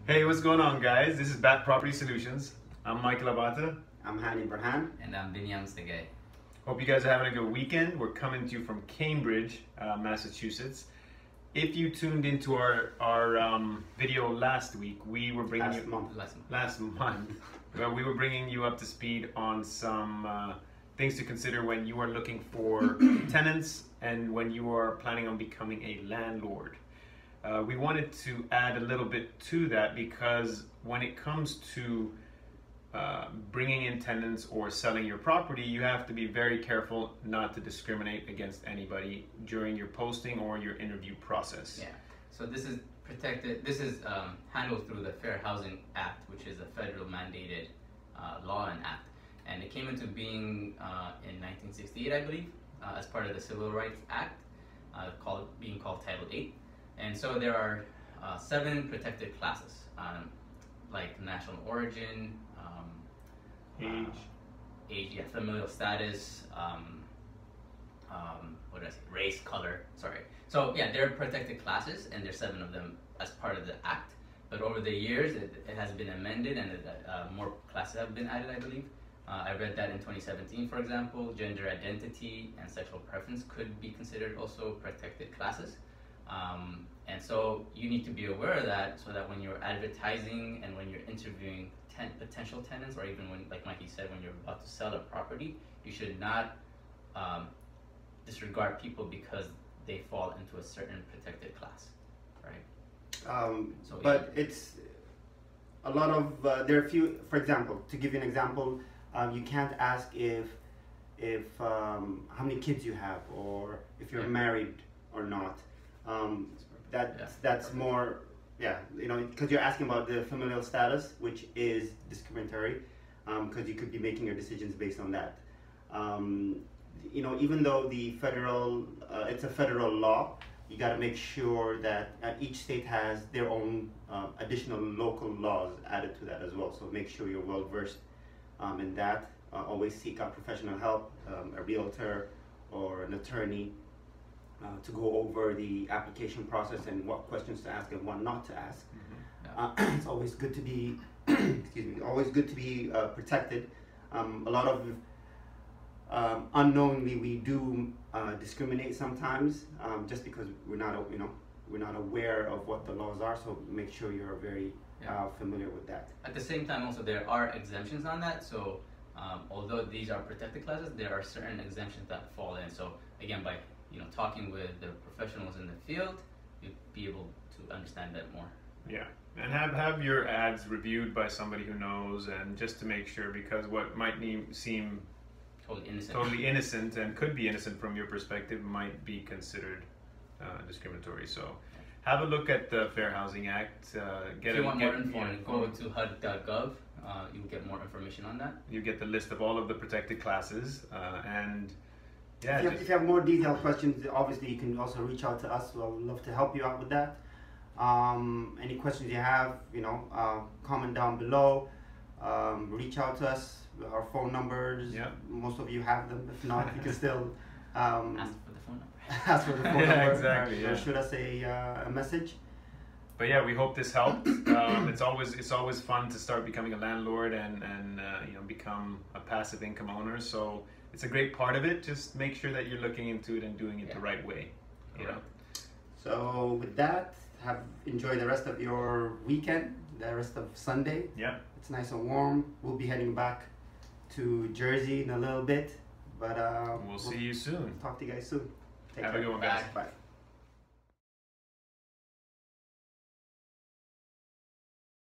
Hey, what's going on, guys? This is Bat Property Solutions. I'm Michael Abata. I'm Hani Burhan. And I'm Binyam Stegay. Hope you guys are having a good weekend. We're coming to you from Cambridge, Massachusetts. If you tuned into our video last week, we were bringing last month. Well, we were bringing you up to speed on some things to consider when you are looking for tenants and when you are planning on becoming a landlord. We wanted to add a little bit to that because when it comes to bringing in tenants or selling your property, you have to be very careful not to discriminate against anybody during your posting or your interview process. Yeah, so this is protected, this is handled through the Fair Housing Act, which is a federal mandated law and act. And it came into being in 1968, I believe, as part of the Civil Rights Act, being called Title 8. And so there are 7 protected classes, like national origin, age, yeah, familial status, what did I say? Race, color, sorry. So yeah, there are protected classes, and there's 7 of them as part of the act. But over the years, it has been amended, and more classes have been added, I believe. I read that in 2017, for example, gender identity and sexual preference could be considered also protected classes. And so you need to be aware of that, so that when you're advertising and when you're interviewing potential tenants, or even when, like Mikey said, when you're about to sell a property, you should not disregard people because they fall into a certain protected class, right? But it's a lot of, there are a few, for example, to give you an example, you can't ask if how many kids you have, or if you're married or not. That's more, you know, because you're asking about the familial status, which is discriminatory, because you could be making your decisions based on that. You know, even though the federal, it's a federal law, you got to make sure that each state has their own additional local laws added to that as well. So make sure you're well versed in that. Always seek out professional help, a realtor or an attorney, to go over the application process and what questions to ask and what not to ask. Mm-hmm. It's always good to be, excuse me, always good to be protected. A lot of unknowingly we do discriminate sometimes, just because we're not aware of what the laws are. So make sure you're very familiar with that. At the same time, also there are exemptions on that. So although these are protected classes, there are certain exemptions that fall in. So again, by talking with the professionals in the field, you'll be able to understand that more. Yeah, and have your ads reviewed by somebody who knows, and just to make sure, because what might seem totally innocent and could be innocent from your perspective might be considered discriminatory. So have a look at the Fair Housing Act. If you want more info, go to HUD.gov. You'll get more information on that. You get the list of all of the protected classes, and yeah. If you have more detailed questions, obviously you can also reach out to us. We'll love to help you out with that. Any questions you have, comment down below. Reach out to us. Our phone numbers. Yeah. Most of you have them. If not, you can still ask for the phone number. Ask for the phone number. Exactly. Or shoot us a message. But yeah, we hope this helped. It's always fun to start becoming a landlord and become a passive income owner. So it's a great part of it. Just make sure that you're looking into it and doing it the right way. So with that, enjoy the rest of your weekend, the rest of Sunday. Yeah. It's nice and warm. We'll be heading back to Jersey in a little bit, but we'll see you soon. Talk to you guys soon. Have a good one, guys. Bye.